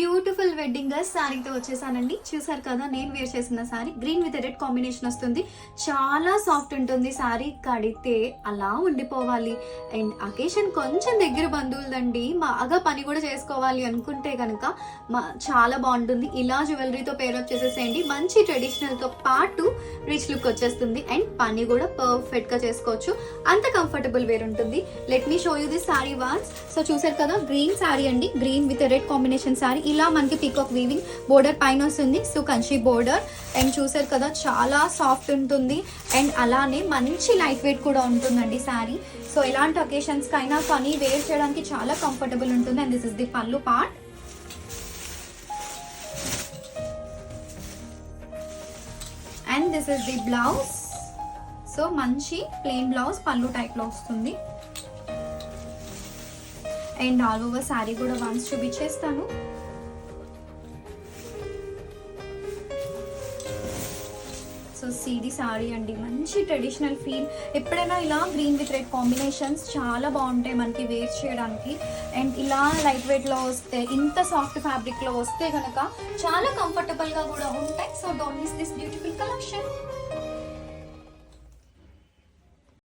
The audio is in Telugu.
బ్యూటిఫుల్ వెడ్డింగ్ డ్రెస్ శారీతో వచ్చేసానండి. చూసారు కదా, నేను వేర్ చేసిన sari green with red combination వస్తుంది. చాలా సాఫ్ట్ ఉంటుంది శారీ, కడితే అలా ఉండిపోవాలి. అండ్ అకేషన్ కొంచెం దగ్గర బంధువులదండి, బాగా పని కూడా చేసుకోవాలి అనుకుంటే కనుక చాలా బాగుంటుంది. ఇలా జ్యువెలరీతో పేరప్ చేసేసేయండి, మంచి ట్రెడిషనల్తో పాటు రిచ్ లుక్ వచ్చేస్తుంది. అండ్ పని కూడా పర్ఫెక్ట్గా చేసుకోవచ్చు, అంత కంఫర్టబుల్ వేర్ ఉంటుంది. Let me show you this sari once. So చూసారు కదా, గ్రీన్ శారీ అండి, green with red combination sari. ఇలా మనకి పీకాక్ వీవింగ్ బోర్డర్ పైన వస్తుంది, సో కంచి బోర్డర్. అండ్ చూసారు కదా, చాలా సాఫ్ట్ ఉంటుంది. అండ్ అలానే మంచి లైట్ వెయిట్ కూడా ఉంటుందండి శారీ. సో ఎలాంటి ఒకేషన్స్కి అయినా కానీ వేర్ చేయడానికి చాలా కంఫర్టబుల్ ఉంటుంది. అండ్ దిస్ ఇస్ ది పళ్ళు part. And this is the blouse. So మంచి ప్లెయిన్ బ్లౌజ్ పళ్ళు టైప్లో వస్తుంది. అండ్ ఆల్ ఓవర్ శారీ కూడా వన్స్ చూపించేస్తాను. సో సీడీ శారీ అండి, మంచి ట్రెడిషనల్ ఫీల్. ఎప్పుడైనా ఇలా గ్రీన్ విత్ రెడ్ కాంబినేషన్స్ చాలా బాగుంటాయి మనకి వేర్ చేయడానికి. అండ్ ఇలా లైట్ వెయిట్లో వస్తే, ఇంత సాఫ్ట్ ఫ్యాబ్రిక్లో వస్తే కనుక చాలా కంఫర్టబుల్గా కూడా ఉంటాయి. So don't miss this beautiful collection.